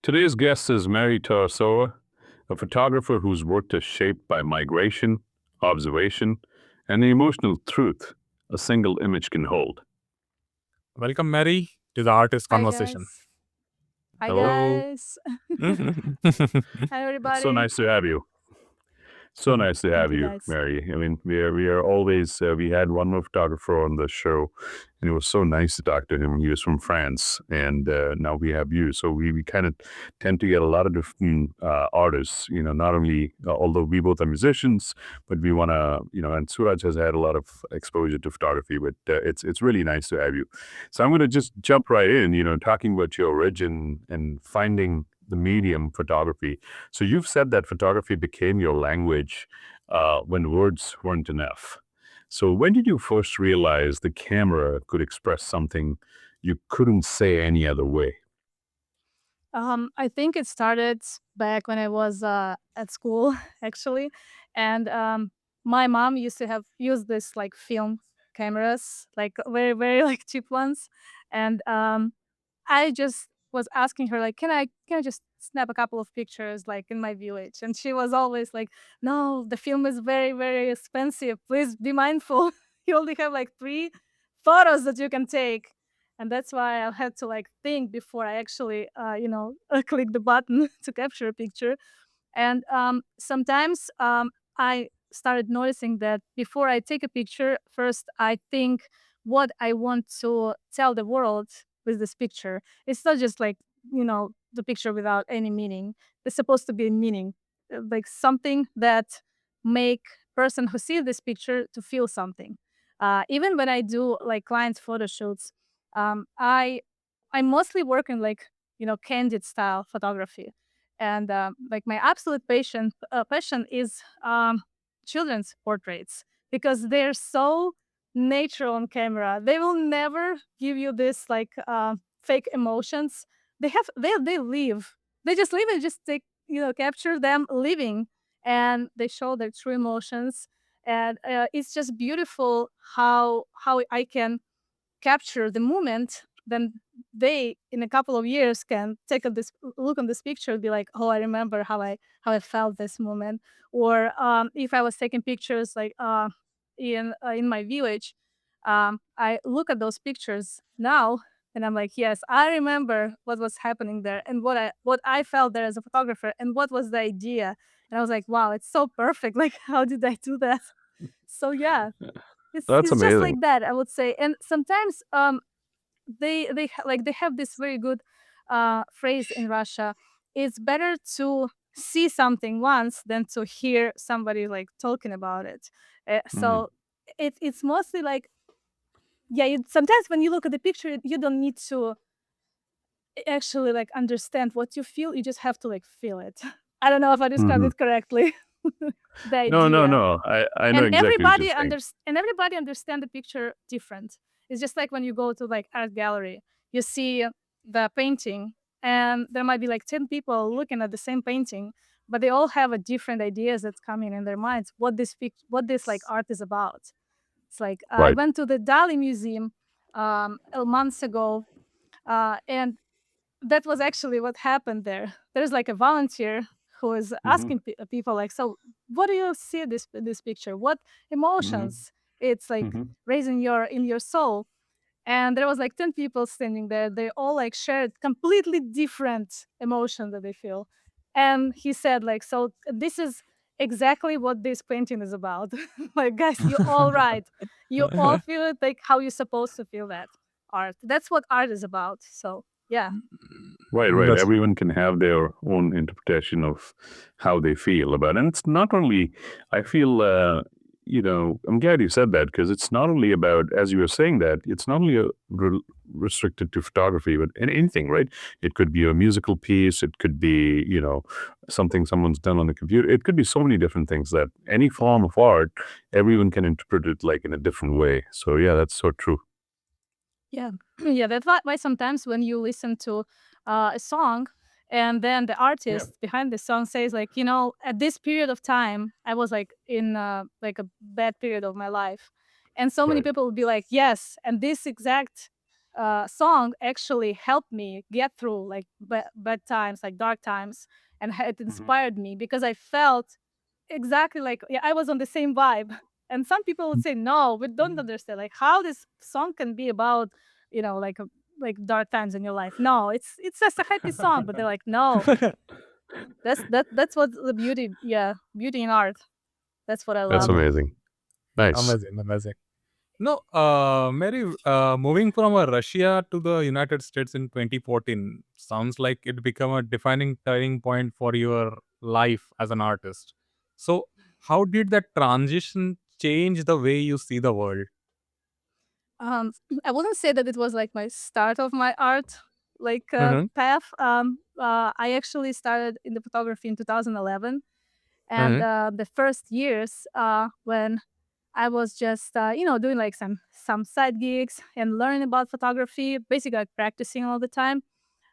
Today's guest is Mary Tarsova, a photographer whose work is shaped by migration, observation, and the emotional truth a single image can hold. Welcome, Mary, to the Artist Hi Conversation. guys. Hi Hello. guys. Mhm. Hi So everybody. nice to have you. So nice to Thank have you you, guys. Mary. I mean, we are always we had one more photographer on the show, and it was so nice to talk to him. He was from France, and now we have you. So we kind of tend to get a lot of different artists. Not only although we both are musicians, but we want to, and Suraj has had a lot of exposure to photography. But it's really nice to have you. So I'm going to just jump right in. Talking about your origin and finding the medium photography. So you've said that photography became your language when words weren't enough. So when did you first realize the camera could express something you couldn't say any other way? I think it started back when I was at school actually, and my mom used to have used this like film cameras, like very very like cheap ones, and I just was asking her like, can I just snap a couple of pictures like in my village? And she was always like, no, the film is very very expensive. Please be mindful. You only have like 3 photos that you can take, and that's why I had to like think before I actually click the button to capture a picture. And sometimes I started noticing that before I take a picture, first I think what I want to tell the world with this picture. It's not just like, the picture without any meaning. There's supposed to be a meaning, like something that make person who see this picture to feel something. Even when I do like client photo shoots, I mostly work in like, candid style photography, and like my absolute passion is children's portraits because they're so natural on camera. They will never give you this like fake emotions. They live. They just live and just take, capture them living, and they show their true emotions. And it's just beautiful how I can capture the moment, then they in a couple of years can take a this look on this picture and be like, oh, I remember how I felt this moment. Or if I was taking pictures like in my village, I look at those pictures now and I'm like, yes, I remember what was happening there and what I felt there as a photographer and what was the idea. And I was like, wow, it's so perfect. Like, how did I do that? So yeah, it's That's it's just amazing. like that, I would say. And sometimes they have this very good phrase in Russia. It's better to see something once than to hear somebody like talking about it. Mhm. So it's mostly like, yeah. Sometimes when you look at the picture, you don't need to actually like understand what you feel. You just have to like feel it. I don't know if I described Mhm. it correctly. The No, no, idea. no. I know and exactly what you're everybody saying. under and everybody understand the picture different. It's just like when you go to like art gallery, you see the painting, and there might be like 10 people looking at the same painting, but they all have a different ideas that's coming in their minds what this like art is about. It's like I Right. went to the Dali museum months ago, and that was actually what happened there. There's like a volunteer who is Hmm. asking people like, so what do you see this picture? What Hmm. emotions it's like Hmm. raising your in your soul? And there was like 10 people standing there. They all like shared completely different emotion that they feel. And he said like, so this is exactly what this painting is about. Like, guys, you all right. You all feel it like how you're supposed to feel that art. That's what art is about. So yeah. Right, right. That's Everyone can have their own interpretation of how they feel about it. And it's not only, I feel, I'm glad you said that because it's not only about, as you were saying that, it's not only restricted to photography, but anything, right? It could be a musical piece. It could be, something someone's done on the computer. It could be so many different things that any form of art, everyone can interpret it like in a different way. So, yeah, that's so true. Yeah, yeah. That's why sometimes when you listen to a song, and then the Yeah. artist behind the song says like, at this period of time, I was like in like a bad period of my life, and so many Right. people will be like, yes, and this exact song actually helped me get through like bad times, like dark times, and it Mhm. inspired me because I felt exactly like, yeah, I was on the same vibe. And some people would say, no, we don't understand like how this song can be about, like dark times in your life. No, it's just a happy song. But they're like, no, that's what the beauty, yeah, beauty in art. That's what I That's love. amazing. Nice. Amazing, amazing. No, Mary, moving from Russia to the United States in 2014 sounds like it became a defining turning point for your life as an artist. So, how did that transition change the way you see the world? Um, I wouldn't say that it was like my start of my art Mm-hmm. path. I actually started in the photography in 2011, and Mm-hmm. the first years when I was just doing like some side gigs and learning about photography, basically like practicing all the time,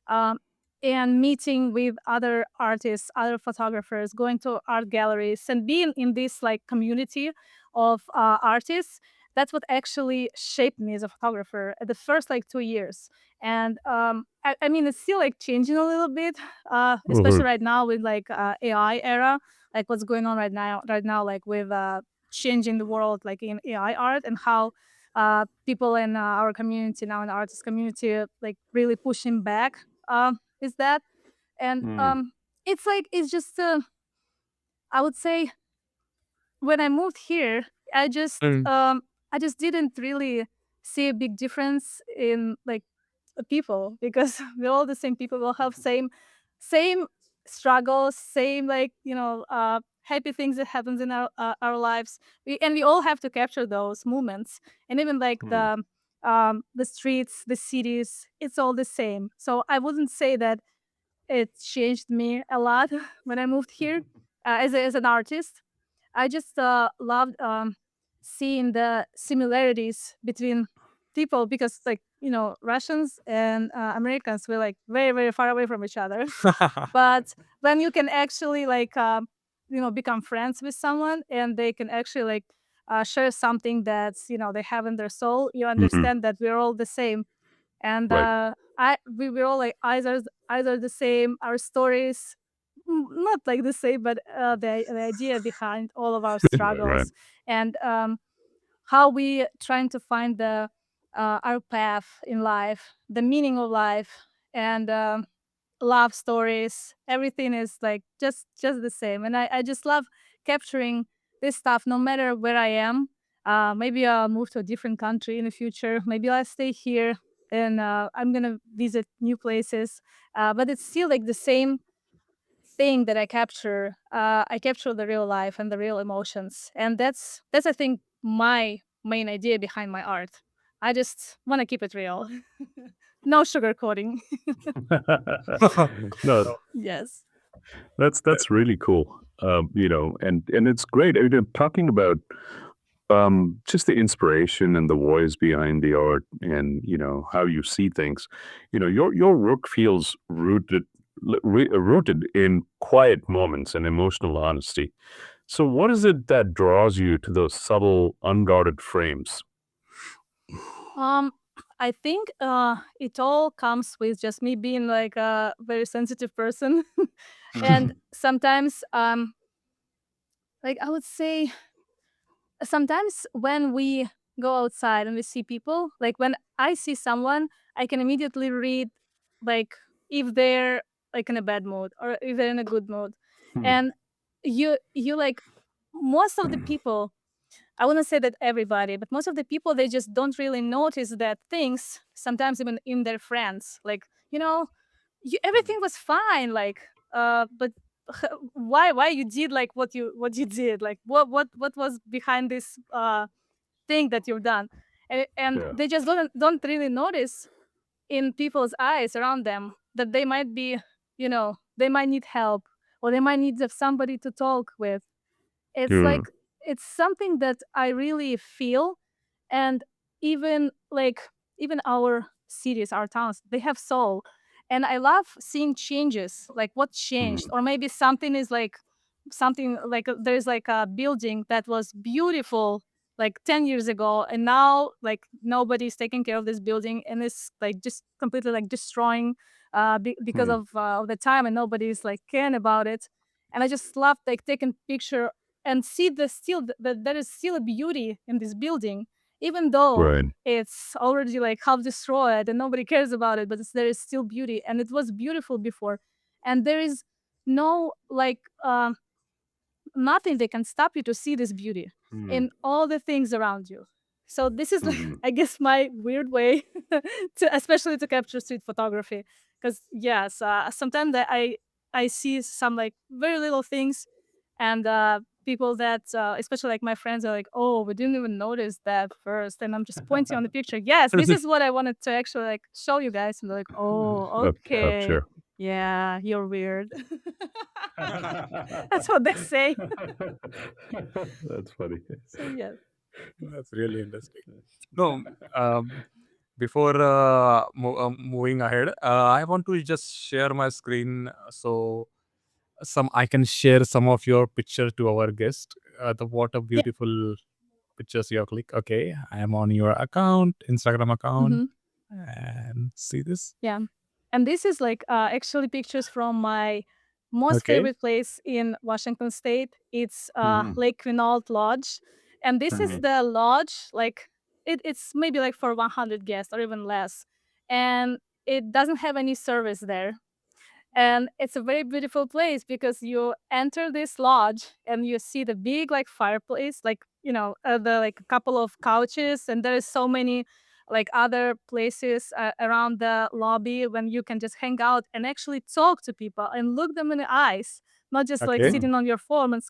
um, and meeting with other artists, other photographers, going to art galleries, and being in this like community of artists. That's what actually shaped me as a photographer at the first like 2 years. And I mean, it's still like changing a little bit, especially Mhm. right now with like AI era, like what's going on right now, like with changing the world, like in AI art, and how people in our community now, in the artist community, like really pushing back is that. And Mm. it's like it's just I would say when I moved here, I just Mm. um I just didn't really see a big difference in like people, because we're all the same people. We'll have same struggles, same like happy things that happens in our lives. We all have to capture those moments, and even like Mm. the streets, the cities, it's all the same. So I wouldn't say that it changed me a lot when I moved here as an artist. I just loved seeing the similarities between people, because, like, Russians and Americans were like very, very far away from each other. But when you can actually like, become friends with someone, and they can actually like share something that's, they have in their soul, you Mhm. understand that we're all the same. And Right. we were all like either the same. Our stories, not like the same, but the idea behind all of our Right. struggles, and how we trying to find the our path in life, the meaning of life, and love stories. Everything is like just the same, and I just love capturing this stuff no matter where I am. Maybe I'll move to a different country in the future. Maybe I'll stay here, and I'm gonna visit new places. But it's still like the same thing that I capture. I capture the real life and the real emotions, and that's I think my main idea behind my art. I just want to keep it real, no sugarcoating. No, Yes. that's really cool. And it's great. I mean, talking about just the inspiration and the voice behind the art, and how you see things. Your work feels rooted in quiet moments and emotional honesty. So, what is it that draws you to those subtle, unguarded frames? Um, I think it all comes with just me being like a very sensitive person, and sometimes like I would say sometimes when we go outside and we see people, like when I see someone, I can immediately read like if they're like in a bad mood or if they're in a good mood. Hmm. And you like most of the people, I wouldn't say that everybody, but most of the people, they just don't really notice that things sometimes even in their friends. Like, everything was fine, like but why you did like what you did, like what was behind this thing that you've done. And Yeah. they just don't really notice in people's eyes around them that they might be, they might need help, or they might need somebody to talk with. It's Yeah. like it's something that I really feel. And even like even our cities, our towns, they have soul. And I love seeing changes, like what changed. Mhm. Or maybe something is like something like there's like a building that was beautiful like 10 years ago, and now like nobody's taking care of this building, and it's like just completely like destroying because of the time, and nobody's like caring about it. And I just love like taking picture and see the still that there is still a beauty in this building, even though Right. it's already like half destroyed and nobody cares about it, but there is still beauty, and it was beautiful before. And there is no like nothing that can stop you to see this beauty in all the things around you. So this is like, I guess, my weird way to, especially to capture street photography. Because yes, sometimes I see some like very little things, and people that, especially like my friends, are like, "Oh, we didn't even notice that first," and I'm just pointing on the picture. Yes, this is what I wanted to actually like show you guys, and they're like, "Oh, okay, Sure. yeah, you're weird." That's what they say. That's funny. So yeah. That's really interesting. No, before moving ahead, I want to just share my screen so I can share some of your pictures to our guest. What a Yeah. beautiful pictures you have clicked. Okay, I am on your account, Instagram account, Hmm. and see this. Yeah. And this is like actually pictures from my most Okay, favorite place in Washington State. It's Mhm. Lake Quinault Lodge. And this is the lodge, like it's maybe like for 100 guests or even less. And it doesn't have any service there. And it's a very beautiful place because you enter this lodge and you see the big like fireplace, like the like a couple of couches, and there is so many like other places around the lobby when you can just hang out and actually talk to people and look them in the eyes, not just like okay. sitting on your phone and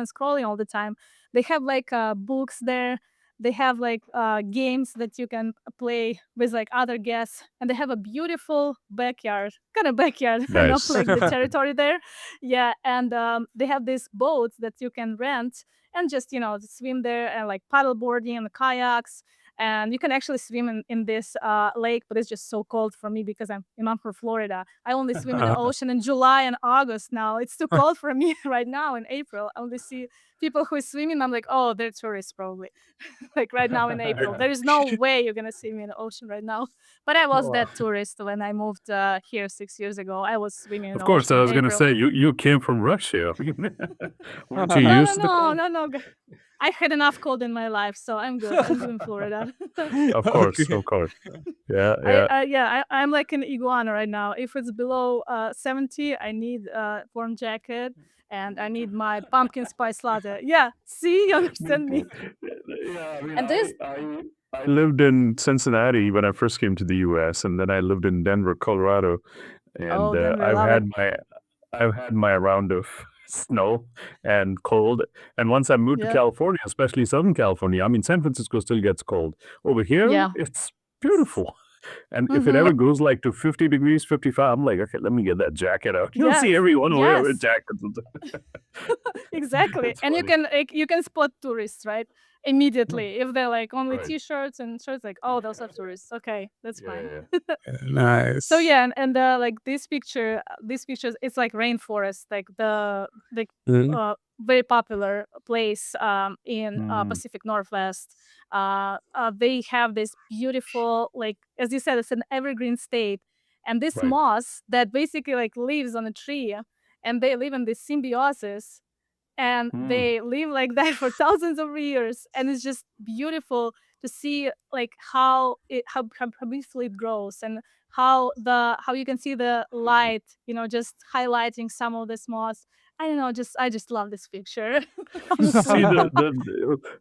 scrolling all the time. They have like books there. They have like games that you can play with like other guests, and they have a beautiful backyard, kind of backyard, not Nice. like the territory there. Yeah, and they have these boats that you can rent and just swim there, and like paddle boarding and kayaks. And you can actually swim in this lake, but it's just so cold for me because I'm from Florida. I only swim in the ocean in July and August now. It's too cold for me right now in April. I only see people who are swimming. I'm like, oh, they're tourists probably. Like right now in April. There is no way you're gonna see me in the ocean right now. But I was Wow. that tourist when I moved here 6 years ago. I was swimming in Of the course, ocean I in was going to April. say you came from Russia. Weren't you No, no, used to the no, cold? no, no. I had enough cold in my life, so I'm good. I'm good in Florida. Of course, Okay. of course. Yeah, yeah. I'm like an iguana right now. If it's below 70, I need a warm jacket and I need my pumpkin spice latte. Yeah, see, you understand me. Yeah, I mean, And there's I lived in Cincinnati when I first came to the U.S., and then I lived in Denver, Colorado, and oh, Denver, I love it. I've had my round of snow and cold. And once I moved to Yeah, California, especially Southern California, I mean, San Francisco still gets cold. Over here, yeah. it's beautiful. And if it Mm-hmm. ever goes like to 50 degrees, 55, I'm like, okay, let me get that jacket out. You'll see Yes, everyone wear yes. jackets. Exactly. It's And funny. you can spot tourists, right? Immediately. If they're like only Right. t-shirts and shirts, like, oh, those are tourists. Okay, that's Yeah, fine. yeah, So Nice. yeah, and like these pictures, it's like rainforest, like the Mm. very popular place in yeah. Pacific Northwest. They have this beautiful, like as you said, it's an evergreen state, and this Right. moss that basically like lives on a tree, and they live in this symbiosis, and Mm. they live like that for thousands of years, and it's just beautiful to see like how beautifully it grows, and how you can see the light just highlighting some of this moss. I don't know, just I just love this picture. See Honestly.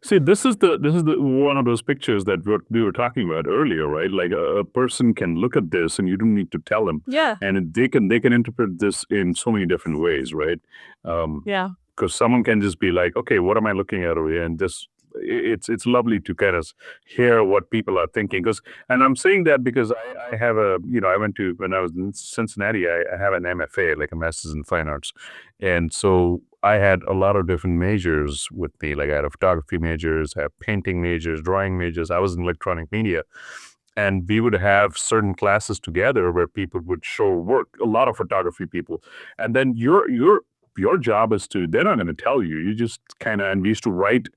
see this is the one of those pictures that we were talking about earlier, right? Like a person can look at this and you don't need to tell them, Yeah, and they can interpret this in so many different ways, right? yeah, Because someone can just be like, okay, what am I looking at over here? And this it's lovely to kind of hear what people are thinking. Because and I'm saying that because I have a I went to when I was in Cincinnati, I have an MFA, like a master's in fine arts, and so I had a lot of different majors with me. Like I had a photography majors, I have painting majors, drawing majors. I was in electronic media, and we would have certain classes together where people would show work. A lot of photography people, and then your job is to. They're not going to tell you. You just kind of and we used to write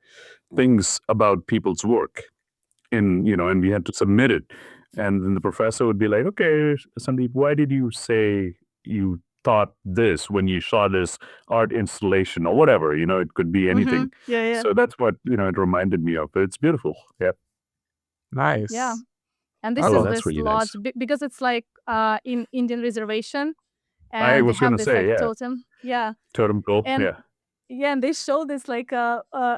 things about people's work and we had to submit it. And then the professor would be like, okay, Sandeep, why did you say you thought this when you saw this art installation or whatever? It could be anything. Yeah, yeah, So that's what, it reminded me of. It's beautiful. Yeah. yeah. Nice. And this So is Oh, that's this really lodge nice. because it's like in Indian reservation, I and they was going have to this say, like yeah, totem. Yeah, totem pole. and Yeah. yeah, and they show this like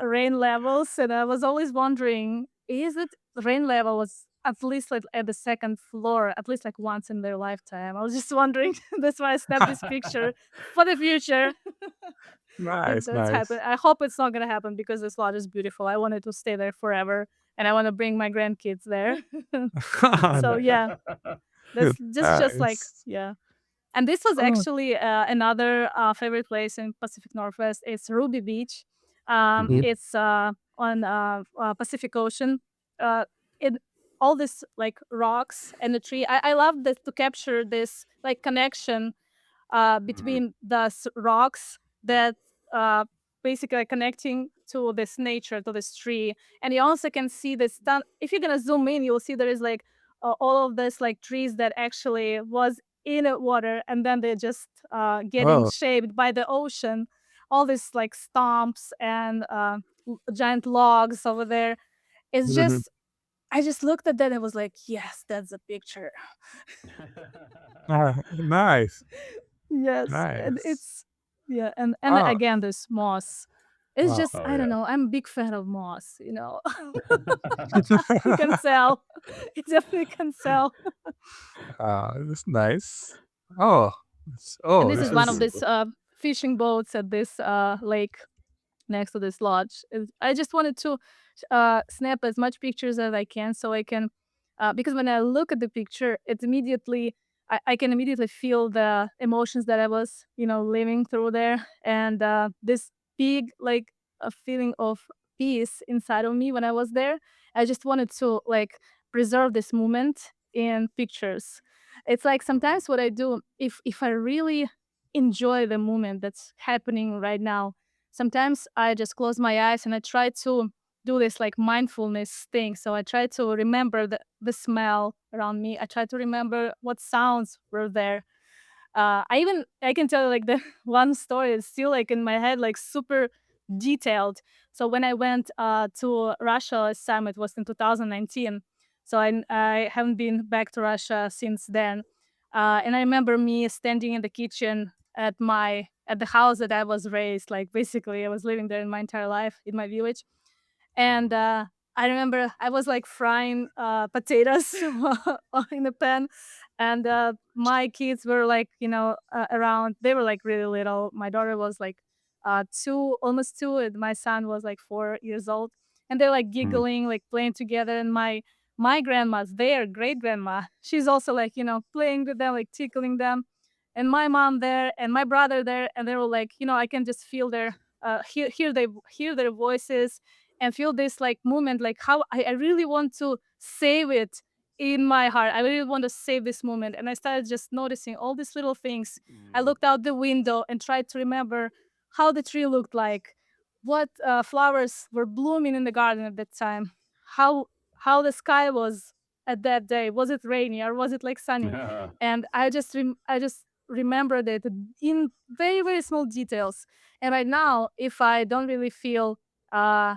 rain levels, and I was always wondering, is it rain level was at least like at the second floor, at least like once in their lifetime. I was just wondering. That's why I snapped this picture for the future. If nice, that's nice. happen, I hope it's not gonna happen because this lodge is beautiful. I wanted to stay there forever, and I want to bring my grandkids there. So yeah, that's just like Nice. yeah. And this was Oh, actually another favorite place in Pacific Northwest. It's Ruby Beach. Hmm. It's on Pacific Ocean. It all this like rocks and the tree. I love this to capture this like connection between the rocks that uh, basically are connecting to this nature, to this tree. And you also can see this. If you're gonna zoom in, you'll see there is like all of this like trees that actually was in the water, and then they're just getting oh. shaped by the ocean. All these like stumps and giant logs over there. It's Mhm. just I just looked at that and was like, yes, that's a picture. Nice, Yes, and nice. it's yeah, and Oh, again, there's moss. It's wow. just Oh, I don't yeah. know. I'm a big fan of moss. You can tell. You definitely can tell. That's nice. Oh, And oh, this Yeah, is this it's one of is these beautiful. fishing boats at this lake next to this lodge. I just wanted to snap as much pictures as I can so I can, because when I look at the picture, it's immediately, I can immediately feel the emotions that I was, living through there. And this big, like, a feeling of peace inside of me when I was there. I just wanted to, like, preserve this moment in pictures. It's like sometimes what I do, if I really enjoy the moment that's happening right now, sometimes I just close my eyes and I try to do this like mindfulness thing. So I try to remember the smell around me. I try to remember what sounds were there. I can tell you like the one story is still like in my head, like super detailed. So when I went to Russia last time, it was in 2019. So I haven't been back to Russia since then. And I remember me standing in the kitchen at the house that I was raised. Like basically, I was living there in my entire life in my village, and I remember I was like frying potatoes in a pan, and my kids were like, around. They were like really little. My daughter was like two, almost two, and my son was like 4 years old. And they're like Mm. giggling, like playing together. And my grandma's their great grandma. She's also like playing with them, like tickling them. And my mom there, and my brother there, and they were like, I can just feel their hear their voices and feel this like moment, like how I really want to save it in my heart. I really want to save this moment. And I started just noticing all these little things. I Mm. looked out the window and tried to remember how the tree looked like, what flowers were blooming in the garden at that time, how the sky was at that day. Was it rainy or was it like sunny? And I just remembered it in very very small details. And right now, if I don't really feel uh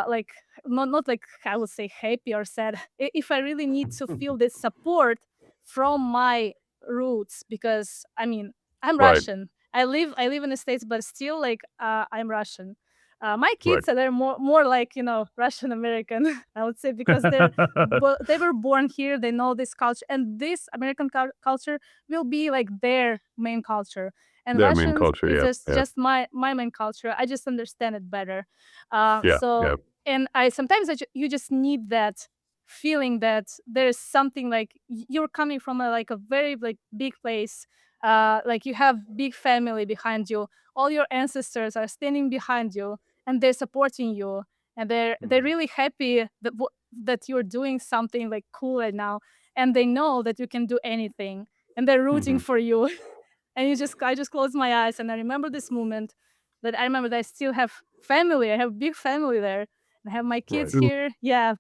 like not like I would say happy or sad. If I really need to feel this support from my roots, because I mean I'm Right, Russian. I live in the States, but still like I'm Russian. My right. kids are they're more like Russian American. I would say because they were born here. They know this culture, and this American culture will be like their main culture. And Their main Russians culture. is Yeah, yeah, just my main culture. I just understand it better. yeah, So yeah. and I sometimes you just need that feeling that there's something like you're coming from like a very like big place, like you have big family behind you, all your ancestors are standing behind you and they're supporting you, and they're Mhm. really happy that that you're doing something like cool right now, and they know that you can do anything, and they're rooting Mhm. for you. And I just close my eyes and I remember this moment, that I remember that I still have family. I have big family there. I have my kids Right. here. Yeah,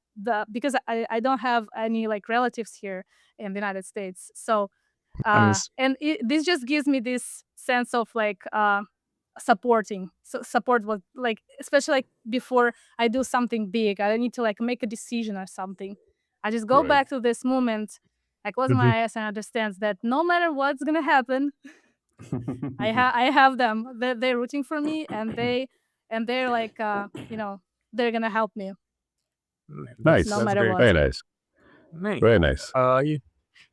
because I don't have any like relatives here in the United States. So Nice. and this just gives me this sense of like supporting. So support was like, especially like before I do something big, I need to like make a decision or something. I just go Right. back to this moment, I close Mhm. my eyes and understand that no matter what's gonna happen, I have them. They're rooting for me, and they're like they're gonna help me That's no Nice. that's matter great. what. Very nice. Nice. Very nice. You,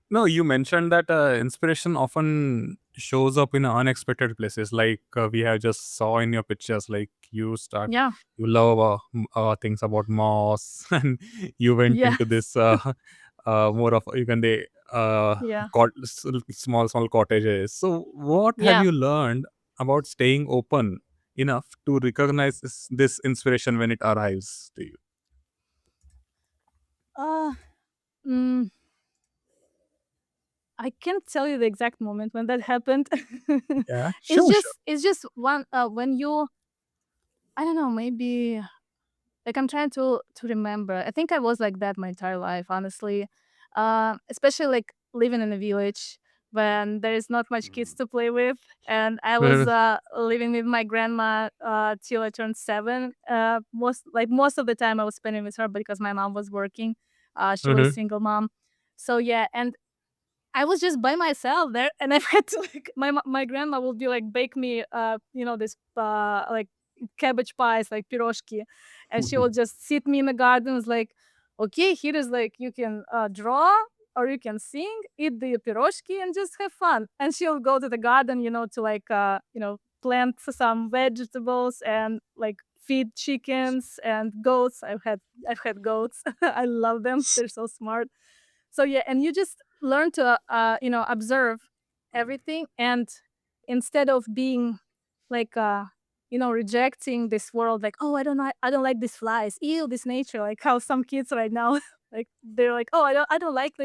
no, you mentioned that inspiration often shows up in unexpected places. Like we have just saw in your pictures, like Yeah, you love things about moss, and you went yeah, into this more of you can say yeah, small cottages. So, what have yeah. you learned about staying open enough to recognize this inspiration when it arrives to you? Uh, mm, I can't tell you the exact moment when that happened. Yeah, It's sure, sure. just one when you, I don't know, maybe like I'm trying to remember. I think I was like that my entire life, honestly. Especially like living in a village when there is not much kids to play with, and I was living with my grandma till I turned 7. Most of the time I was spending with her because my mom was working. She was a Mhm. single mom, so yeah, and I was just by myself there, and I've had to like my grandma will be like bake me, this like cabbage pies, like piroshki, and she will just sit me in the garden. Was like, okay, here is like you can draw or you can sing, eat the piroshki, and just have fun. And she'll go to the garden, to like plant some vegetables and like feed chickens and goats. I've had goats. I love them. They're so smart. So yeah, and you just learn to observe everything, and instead of being like rejecting this world, like, oh, I don't like these flies, ew, this nature, like how some kids right now like they're like, oh, I don't like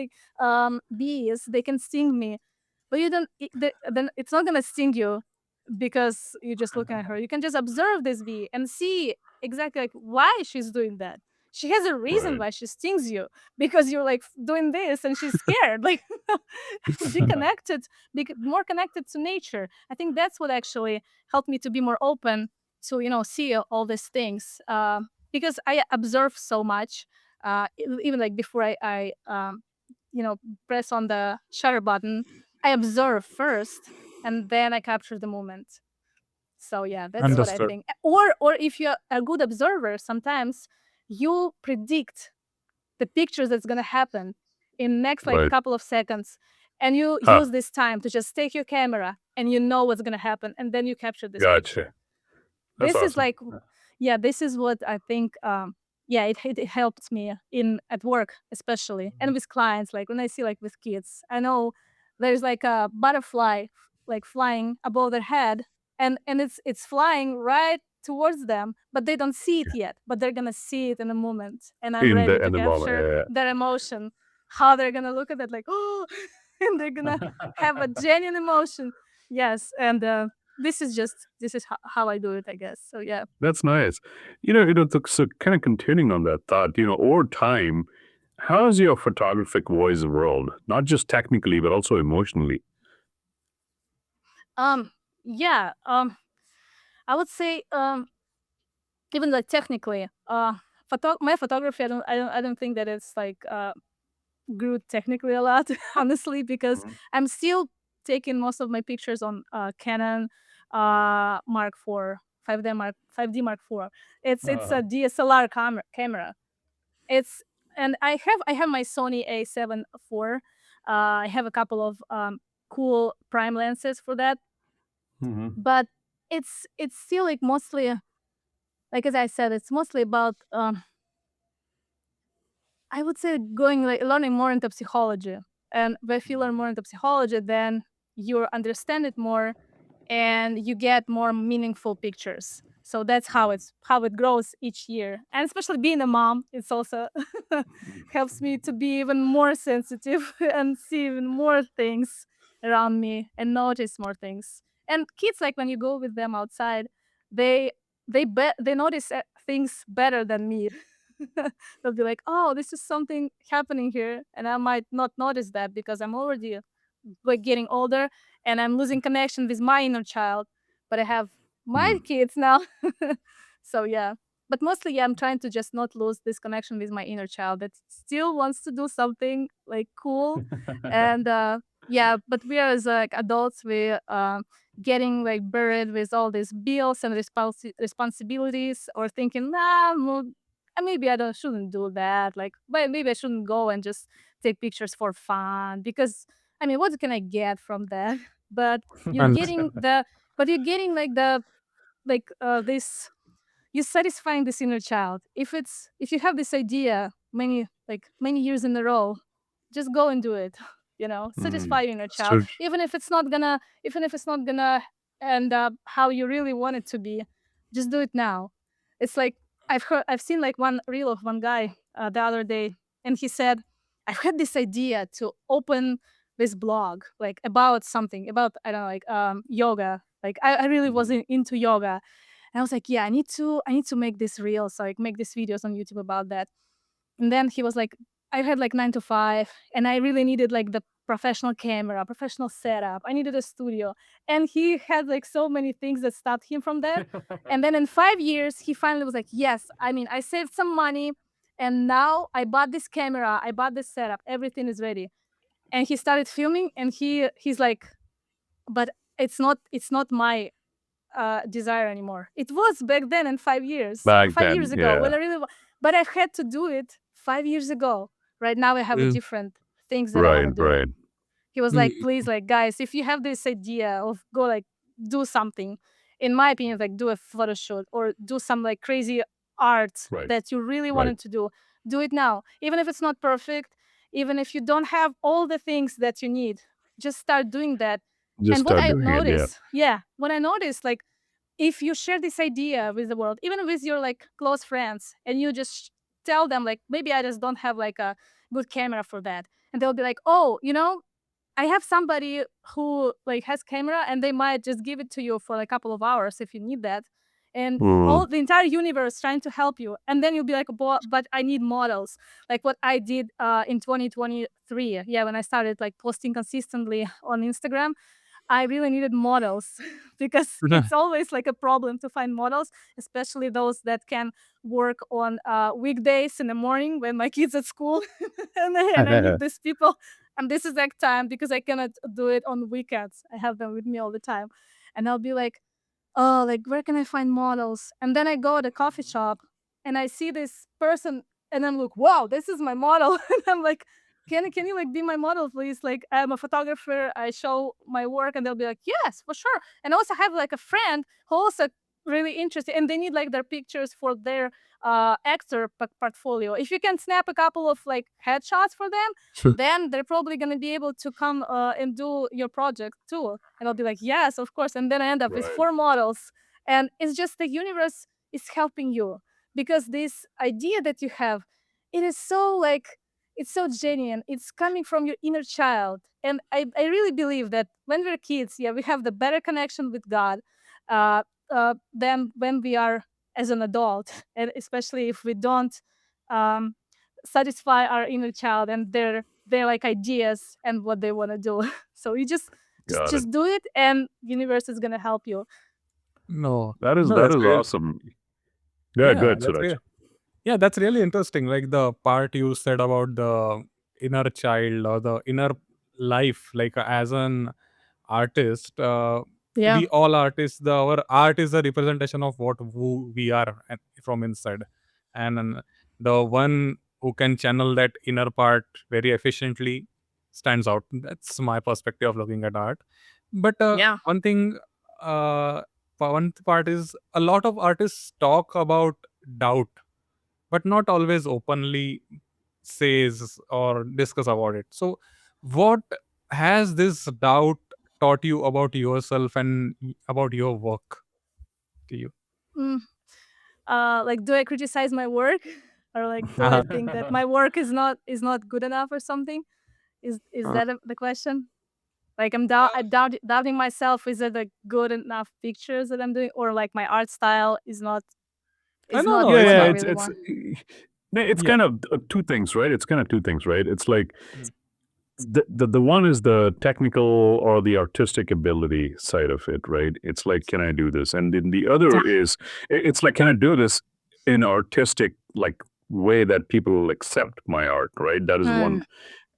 bees, they can sting me. But you don't then it's not gonna sting you because you're just looking at her. You can just observe this bee and see exactly like why she's doing that. She has a reason Right. why she stings you because you're like doing this and she's scared. Like be connected, more connected to nature. I think that's what actually helped me to be more open to see all these things because I observe so much. Even like before I you know press on the shutter button, I observe first and then I capture the moment. So yeah, that's what I Understood. think. Or if you're a good observer, sometimes you predict the pictures that's gonna happen in next like Right. couple of seconds, and you Huh. use this time to just take your camera and you know what's gonna happen, and then you capture this picture. Gotcha. That's This is awesome. like yeah, this is what I think, yeah, it helped me in at work, especially, and with clients, like, when I see, like, with kids. I know there's, like, a butterfly, like, flying above their head, and it's flying right towards them, but they don't see it yet, but they're gonna see it in a moment, and I'm In ready the to in the moment. capture Yeah. their emotion, how they're gonna look at it like, "Oh," and they're gonna have a genuine emotion. Yes, and, this is how I do it, I guess. So, yeah. That's nice. So kind of continuing on that thought, over time, how has your photographic voice evolved? Not just technically, but also emotionally. Um, yeah, I would say, even, like, technically, my photography, I don't think that it's, like, grew technically a lot, honestly, because Mhm. I'm still taking most of my pictures on, Canon, Mark IV, 5D Mark IV. It's a DSLR camera. It's and I have my Sony A7 IV. I have a couple of, cool prime lenses for that, Mhm. but it's still, like, mostly, like, as I said, it's mostly about, I would say going like learning more into psychology. And if you learn more into psychology, then you understand it more and you get more meaningful pictures. So that's how it grows each year. And especially being a mom, it's also helps me to be even more sensitive and see even more things around me and notice more things. And kids, like when you go with them outside, they they notice things better than me. They'll be like, oh, this is something happening here, and I might not notice that because I'm already like getting older and I'm losing connection with my inner child, but I have my Mm. kids now. So yeah. But mostly, yeah, I'm trying to just not lose this connection with my inner child that still wants to do something like cool. And yeah, but we are as like adults, we getting like buried with all these bills and responsibilities, or thinking, nah, maybe I don't shouldn't do that. Like, but maybe I shouldn't go and just take pictures for fun because I mean, what can I get from that? But you're And getting the, but you're getting like the, like this, you're satisfying this inner child. If you have this idea many years in a row, just go and do it. You know, Mm. satisfy your inner child, So even if it's not gonna end up how you really want it to be. Just do it now. It's like I've seen like one reel of one guy the other day, and he said, I've had this idea to open this blog like about something about, I don't know, like yoga. Like I really Mhm. wasn't into yoga, and I was like, yeah, I need to make this real, so like make these videos on YouTube about that. And then he was like, I had like 9 to 5, and I really needed like the professional camera, professional setup. I needed a studio, and he had like so many things that stopped him from that. And then in 5 years, he finally was like, yes, I mean, I saved some money, and now I bought this camera, I bought this setup, everything is ready. And he started filming, and he's like, but it's not my desire anymore. It was back then in 5 years, back 5 years then, ago yeah. when I really, but I've had to do it 5 years ago. Right now, I have a uh, different things that I want Right, to do. right. He was like, y- please, like, guys, if you have this idea of go like do something, in my opinion, like do a photo shoot or do some like crazy art Right, that you really right. wanted to do it now. Even if it's not perfect, even if you don't have all the things that you need, just start doing that. Just And what start I doing it, yeah. noticed, yeah, what I noticed, like if you share this idea with the world, even with your like close friends, and you just tell them like, maybe I just don't have like a good camera for that, and they'll be like, oh, you know, I have somebody who like has camera, and they might just give it to you for like a couple of hours if you need that. And Mm. all the entire universe trying to help you. And then you'll be like, but I need models. Like what I did in 2023. Yeah, when I started like posting consistently on Instagram, I really needed models because it's always like a problem to find models, especially those that can work on weekdays in the morning when my kids at school, and I need these people. And this is like time because I cannot do it on weekends. I have them with me all the time, and I'll be like, oh, like where can I find models? And then I go to a coffee shop and I see this person, and I'm like, wow, this is my model. And I'm like, can you like be my model, please? Like I'm a photographer, I show my work, and they'll be like, yes, for sure. And I also have like a friend who also really interested, and they need like their pictures for their actor portfolio. If you can snap a couple of like headshots for them, then they're probably going to be able to come and do your project too. And I'll be like, yes, of course. And then I end up with Right. 4 models. And it's just the universe is helping you because this idea that you have, it is so like, it's so genuine. It's coming from your inner child. And I really believe that when we're kids, yeah, we have the better connection with God than when we are as an adult. And especially if we don't um, satisfy our inner child and their like ideas and what they want to do. So you Got it. just do it, and universe is gonna help you. no, That is no, that that's is real. awesome. Yeah, Yeah, good, that's Suraj. real. Yeah, that's really interesting. Like the part you said about the inner child or the inner life, like as an artist, Yeah. we all artists, our art is a representation of what who we are from inside. And the one who can channel that inner part very efficiently stands out. That's my perspective of looking at art. But Yeah. one thing, uh, one part is a lot of artists talk about doubt, but not always openly says or discuss about it. So what has this doubt taught you about yourself and about your work to you? Mm. Like, do I criticize my work, or like, do I think that my work is not good enough or something? Is Uh, that the question? Like I'm doubting myself. Is it like good enough pictures that I'm doing, or like my art style is No, not no, Yeah, it's what yeah, I not. really want? it's Yeah. kind of two things, right? It's kind of two things, right? It's like Mm. the one is the technical or the artistic ability side of it, right? It's like, can I do this? And then the other Yeah. is, it's like, can I do this in artistic like way that people will accept my art, right? That is one. Mm.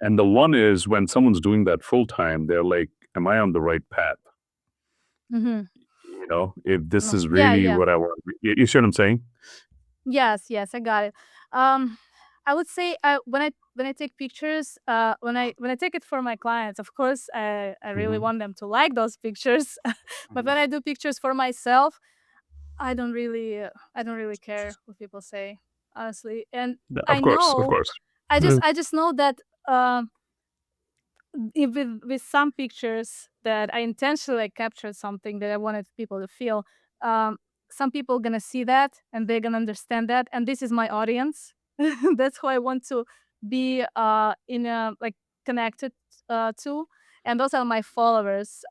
And the one is when someone's doing that full time, they're like, am I on the right path? Mm-hmm. If this No. is Yeah, really yeah. what I want. You see what I'm saying? Yes, I got it. Um, I would say when I take pictures, when I take it for my clients, of course, I really Hmm. want them to like those pictures. But when I do pictures for myself, I don't really care what people say, honestly. And I Of course, of know, course. Uh, I just know that with some pictures that I intentionally like, captured something that I wanted people to feel. Um, some people gonna see that and they're gonna understand that, and this is my audience. That's who I want to be in a like connected to, and those are my followers.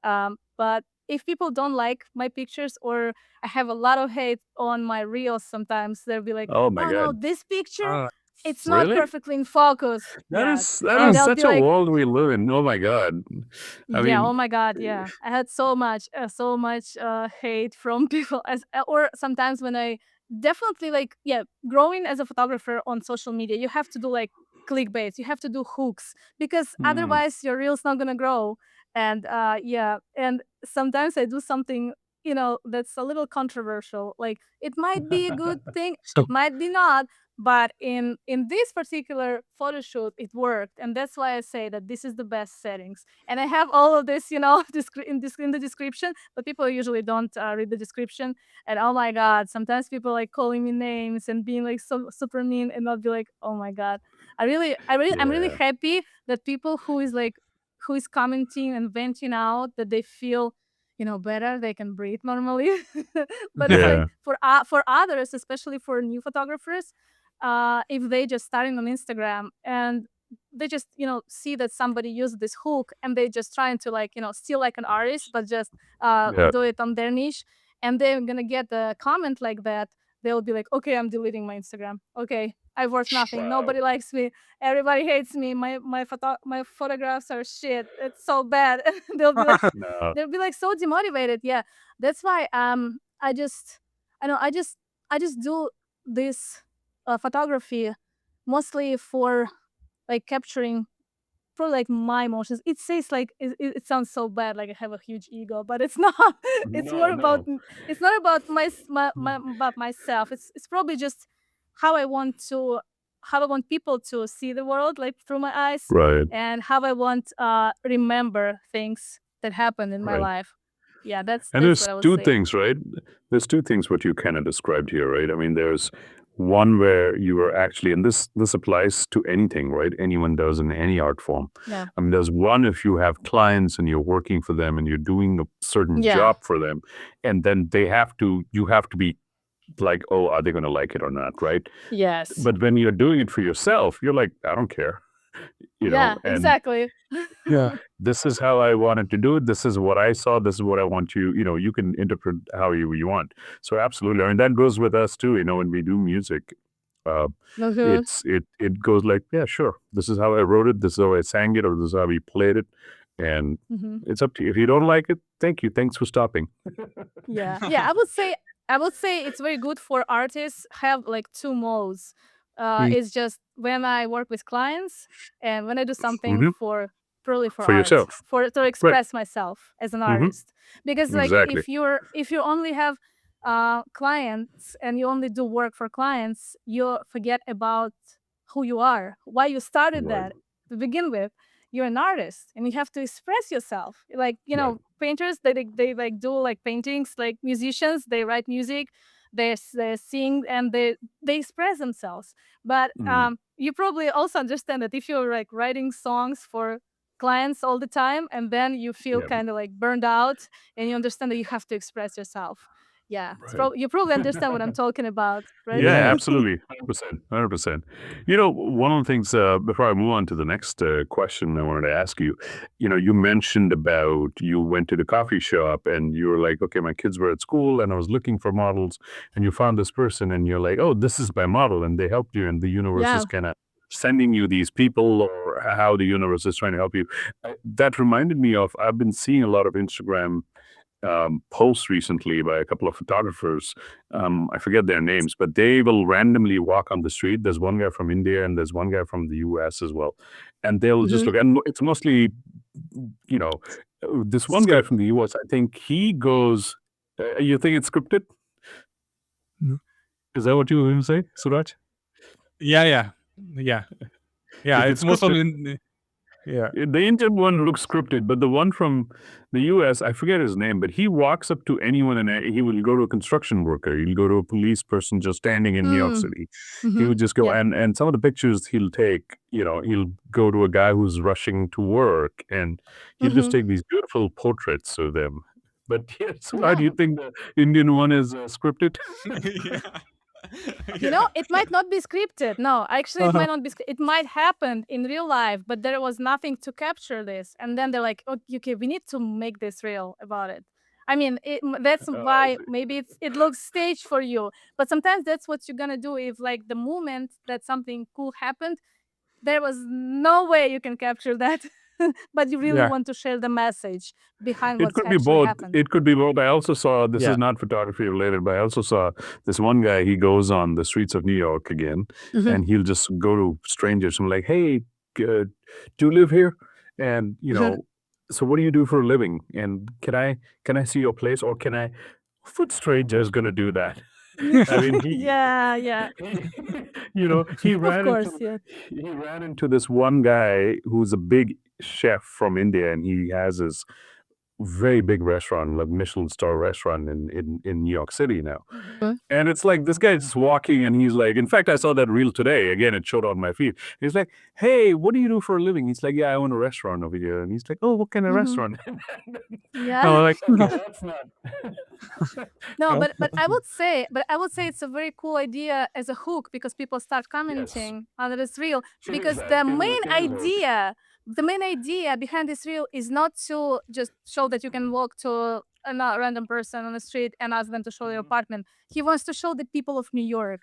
But if people don't like my pictures, or I have a lot of hate on my reels, sometimes they'll be like, oh my "Oh no, God. this picture, Uh, it's not Really? perfectly in focus." Yeah, That and is uh, they'll be such a like, world we live in. Oh my God. I yeah, oh mean, my God, yeah. I had so much hate from people, or sometimes when I definitely like, yeah, growing as a photographer on social media, you have to do like clickbait, you have to do hooks, because mm, otherwise your reel's not gonna grow. And yeah, and sometimes I do something, that's a little controversial. Like, it might be a good thing, it so might be not, but in this particular photo shoot it worked, and that's why I say that this is the best settings. And I have all of this, in the description, but people usually don't read the description. And oh my God, sometimes people like calling me names and being like so super mean, and I'll be like, oh my God, I'm really yeah, happy that people who is commenting and venting out, that they feel, better, they can breathe normally. But it's like yeah, for others, especially for new photographers, if they just starting on Instagram and they just see that somebody used this hook, and they just trying to like steal like an artist, but just yeah. do it on their niche, and they're gonna get a comment like that, they'll be like, okay, I'm deleting my Instagram. Okay, I worth nothing. Wow. Nobody likes me. Everybody hates me. My photographs are shit. It's so bad. they'll be like No, they'll be like so demotivated. Yeah, that's why I know I just do this photography mostly for like capturing, for like my emotions. It says like it sounds so bad, like I have a huge ego, but it's not. It's no, more about no. it's not about about myself. It's probably just how I want to how I want people to see the world, like through my eyes, Right, and how I want remember things that happened in my right. life. Yeah, And that's there's what I would two say. things, right? There's two things what you kind of described here, right? I mean, there's one where you are actually, and this applies to anything, right? Anyone does in any art form. Yeah. I mean, there's one if you have clients and you're working for them and you're doing a certain Yeah. job for them, and then you have to be like, oh, are they going to like it or not, right? Yes. But when you're doing it for yourself, you're like, I don't care, Yeah, and exactly. yeah. this is how I wanted to do it. This is what I saw. This is what I want you, you can interpret how you want. So absolutely. I mean, that goes with us too, when we do music. Uh, Mhm. it goes like, yeah, sure. This is how I wrote it. This is how I sang it, or this is how we played it. And Mhm. it's up to you. If you don't like it, thank you. Thanks for stopping. Yeah. Yeah, I would say it's very good for artists have like two modes. Mm. It's just when I work with clients, and when I do something Hmm. for purely for For art, yourself. for to Right. express myself as an Hmm. artist. Because like Exactly. if you only have clients and you only do work for clients, you forget about who you are, why you started Right. that to begin with. You're an artist and you have to express yourself. Like, Right. painters, they like do like paintings, like musicians, they write music, they sing, and they express themselves. But Mm. you probably also understand that if you're like writing songs for clients all the time, and then you feel Yeah. kind of like burned out, and you understand that you have to express yourself. Yeah, Right. you probably understand what I'm talking about, right? Yeah, Yes. absolutely. 100%. 100%. One of the things, before I move on to the next question I wanted to ask you, you mentioned about you went to the coffee shop and you were like, okay, my kids were at school and I was looking for models and you found this person and you're like, oh, this is my model. And they helped you and the universe is Yeah. kind of sending you these people or how the universe is trying to help you. That reminded me of, I've been seeing a lot of Instagram posts recently by a couple of photographers. I forget their names, but they will randomly walk on the street. There's one guy from India and there's one guy from the US as well. And they'll just Mhm. look, and it's mostly, you know, this one guy Script. from the US, I think he goes, you think it's scripted? Mm. Is that what you were going to say, Suraj? Yeah, yeah, yeah, yeah. If It's it's most scripted, of yeah. the Indian one looks scripted, but the one from the US, I forget his name, but he walks up to anyone and he will go to a construction worker. He'll go to a police person just standing in New York Mm. City. He Mhm. would just go, Yeah. and some of the pictures he'll take, he'll go to a guy who's rushing to work and he'll just Mhm. take these beautiful portraits of them. But yes, why do Yeah. you think the Indian one is scripted? Yeah. You know, Yeah. it might not be scripted. No, actually, it Uh-huh. might not be. It might happen in real life, but there was nothing to capture this. And then they're like, okay, we need to make this real about it. I mean, that's Oh, I why see. maybe it looks staged for you. But sometimes that's what you're gonna do if, like, the moment that something cool happened, there was no way you can capture that. But you really Yeah, want to share the message behind It what's could be actually both. happened. It could be both. I also saw, this is yeah. not photography related, but I also saw this one guy. He goes on the streets of New York again, Mhm. and he'll just go to strangers and like, "Hey, do you live here?" And so what do you do for a living? And can I see your place, or can I? Foot stranger is gonna do that. I mean, Yeah, yeah. he Of ran course, into yeah. this one guy who's a big chef from India, and he has his very big restaurant, like Michelin star restaurant in New York City now. Mhm. And it's like this guy's just walking and he's like, in fact, I saw that reel today. Again, it showed on my feed. He's like, hey, what do you do for a living? He's like, yeah, I own a restaurant over here. And he's like, oh, what kind of Mhm. restaurant? I Yeah. was like, okay, that's not. No, Uh, but I would say it's a very cool idea as a hook because people start Yes. commenting on this reel Here's because that. Here's the hook. the main idea behind this reel is not to just show that you can walk to a random person on the street and ask them to show your apartment. He wants to show the people of New York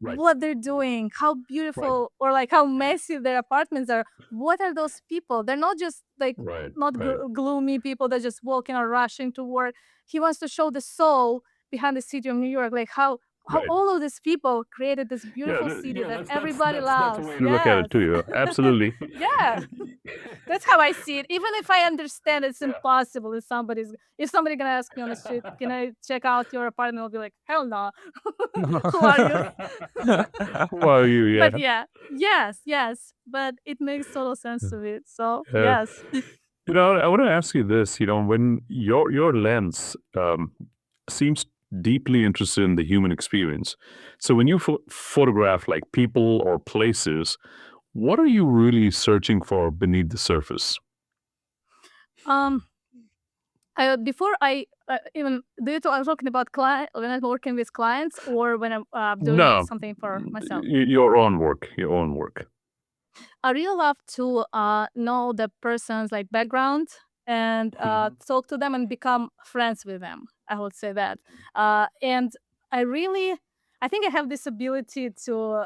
Right. what they're doing, how Right. beautiful or like how messy their apartments are. What are those people? They're not just like Right. not Right. gloomy people that just walking or rushing to work. He wants to show the soul behind the city of New York, like how Right. all of these people created this Yeah. beautiful city Yeah. that That's everybody that's that's a loves. way to look at Yes. it too. Absolutely. Yeah, that's how I see it. Even if I understand it's Yeah. impossible if somebody gonna ask me on the street, can I check out your apartment? I'll be like, hell no. Who are you? Who are you? But Yeah. yeah, yes, yes. But it makes total sense to me. So Uh, yes. I want to ask you this. When your lens seems deeply interested in the human experience, so when you photograph like people or places, what are you really searching for beneath the surface? Um before I even do you are talking about client when I'm working with clients or when I'm doing No, something for myself? your own work. Your own work. I really love to know the person's like background and talk to them and become friends with them. I would say that, and I really, I think I have this ability to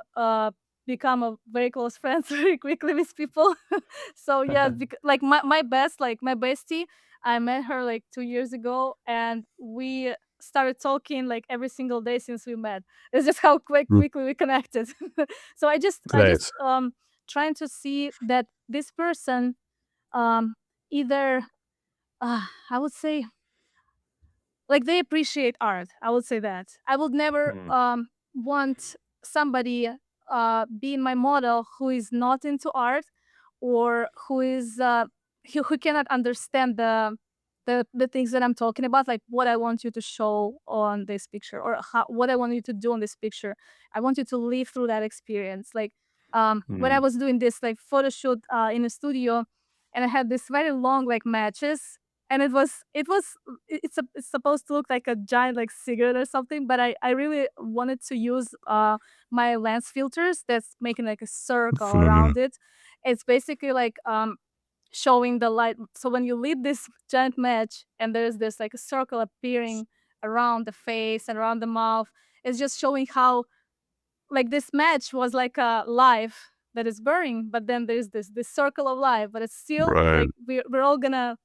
become a very close friends very quickly with people. So yes, like my bestie, I met her like 2 years ago, and we started talking like every single day since we met. It's just how Mm. quickly we connected. So I just Nice. trying to see that this person um either I would say like they appreciate art. I would say that I would never Mm. want somebody being my model who is not into art or who is who cannot understand the things that I'm talking about, like what I want you to show on this picture or what I want you to do on this picture. I want you to live through that experience. Like when I Mm. was doing this like photo shoot in a studio, and I had this very long like matches, and it's supposed to look like a giant like cigarette or something, but I really wanted to use my lens filters that's making like a circle Mhm. around it. It's basically like showing the light. So when you lit this giant match and there's this like a circle appearing around the face and around the mouth, it's just showing how like this match was like a life that is burning, but then there's this circle of life, but it's still Right. like we're all gonna,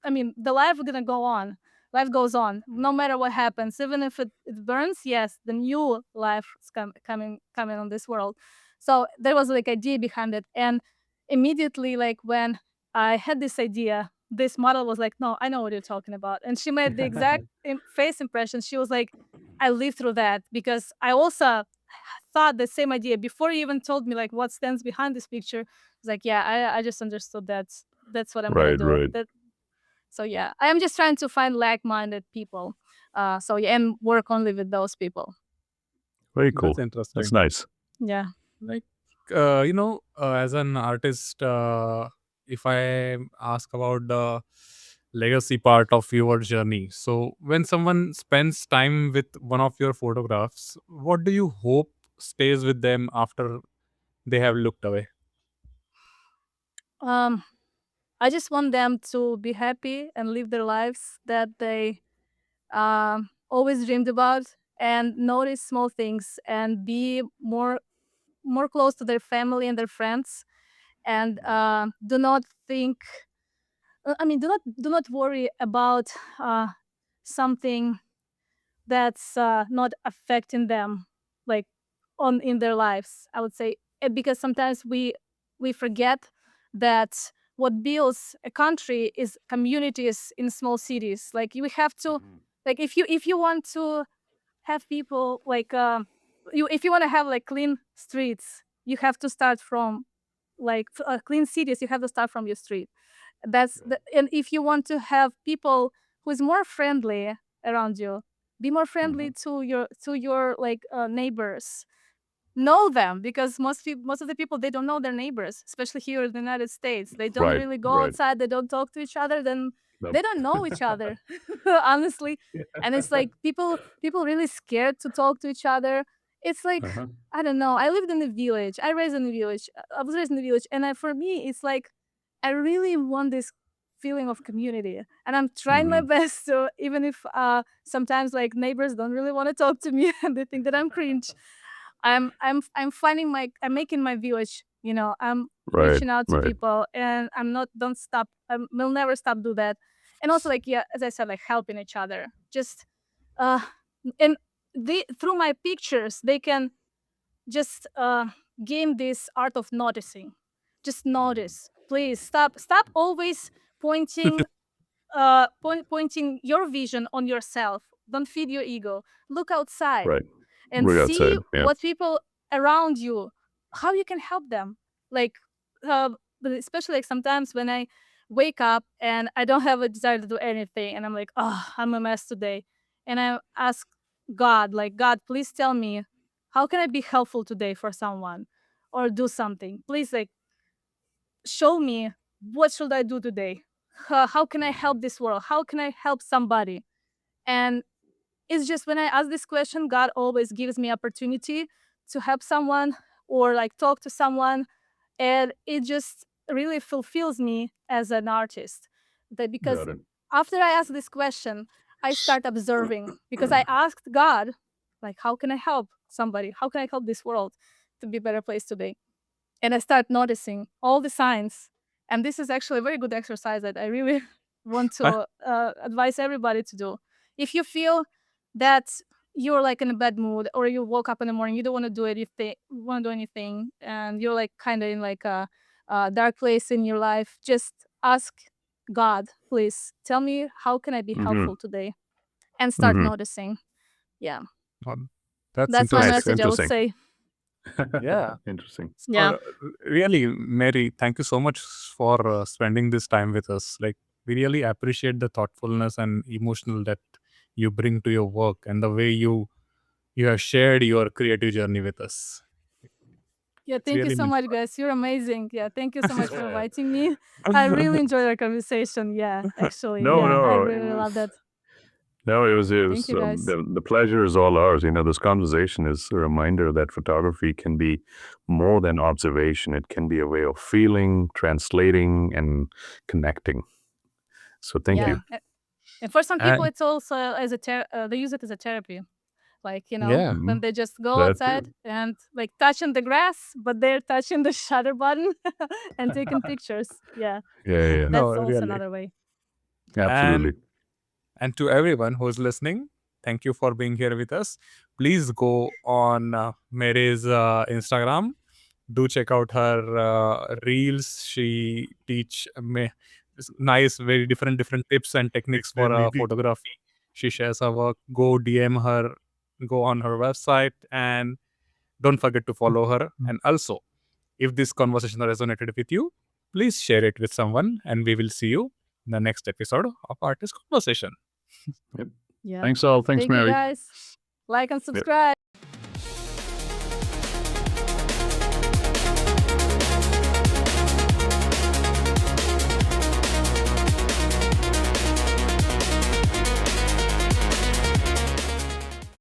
I mean, the life is gonna go on. Life goes on no matter what happens, even if it burns. Yes, the new life is coming on this world. So there was like idea behind it, and immediately like when I had this idea, this model was like, no, I know what you're talking about, and she made the exact face impression. She was like, I lived through that because I also thought the same idea before you even told me like what stands behind this picture. It's like, yeah, I just understood that's what I'm gonna Right. do. Right. That so yeah, I am just trying to find like-minded people. So yeah, and work only with those people. Very That's cool. That's interesting. nice. Yeah. Like, as an artist, if I ask about the legacy part of your journey, so when someone spends time with one of your photographs, what do you hope stays with them after they have looked away? Um, I just want them to be happy and live their lives that they always dreamed about, and notice small things and be more close to their family and their friends, and do not think. I mean, do not worry about something that's not affecting them, like on in their lives. I would say. Because sometimes we forget that what builds a country is communities in small cities. Like we have to, like if you want to have people like you if you want to have like clean streets, you have to start from like clean cities. You have to start from your street. And if you want to have people who is more friendly around you, be more friendly to your like neighbors. Know them, because most of the people, they don't know their neighbors, especially here in the United States. They don't Right. really go Right. outside, they don't talk to each other, then Nope. they don't know each other. Honestly. And it's like people really scared to talk to each other. It's like, Uh-huh. I don't know, I lived in a village, I was raised in a village, and for me it's like I really want this feeling of community, and I'm trying my Mhm. best to, even if sometimes like neighbors don't really want to talk to me and they think that I'm cringe. I'm finding I'm making my village, I'm Right. reaching out to Right. people, and I'm not don't stop will never stop do that. And also, like, yeah, as I said, like helping each other, just uh and through my pictures they can just gain this art of noticing. Just notice, please. Stop always pointing pointing your vision on yourself. Don't feed your ego. Look outside Right. and We're see outside. Yeah. what people around you, how you can help them. Like uh, but especially like sometimes when I wake up and I don't have a desire to do anything, and I'm like, oh, I'm a mess today, and I ask God, like, God, please tell me, how can I be helpful today for someone, or do something, please, like, show me, what should I do today, how can I help this world, how can I help somebody. And it's just when I ask this question, God always gives me opportunity to help someone or like talk to someone, and it just really fulfills me as an artist. That because Got it. after I ask this question, I start observing, because I asked God, like, how can I help somebody? How can I help this world to be a better place today? And I start noticing all the signs. And this is actually a very good exercise that I really want to advise everybody to do. If you feel that you're like in a bad mood, or you woke up in the morning, you don't want to do anything, and you're like kind of in like a dark place in your life, just ask God, please tell me, how can I be Mhm. helpful today? And start Mhm. noticing. Yeah, Um, that's that's my Nice. interesting. message, I would Interesting. say. Yeah. Interesting. Yeah. Really, Mary, thank you so much for spending this time with us. Like, we really appreciate the thoughtfulness and emotional depth you bring to your work, and the way you have shared your creative journey with us. Yeah, It's thank you really so meant much, guys. You're amazing. Yeah, thank you so much for inviting me. I really enjoyed our conversation. Yeah, actually, No, yeah, I no, really love that. no. It Thank was you, guys. the pleasure is all ours. This conversation is a reminder that photography can be more than observation. It can be a way of feeling, translating, and connecting. So thank Yeah, you. and for some people, And it's also as they use it as a therapy. Like yeah, when they just go That outside and like touching the grass, but they're touching the shutter button and taking pictures. Yeah, yeah, no, that's also really. another way. absolutely. And to everyone who's listening, thank you for being here with us. Please go on Mary's Instagram. Do check out her reels. She teach nice, very different tips and techniques for photography. She shares her work. Go DM her. Go on her website and don't forget to follow her. And also, if this conversation resonated with you, please share it with someone, and we will see you in the next episode of Artist Conversation. Yep. Yeah. Thanks all. Thanks, Thank you, Mary. guys. Like and Yep. subscribe.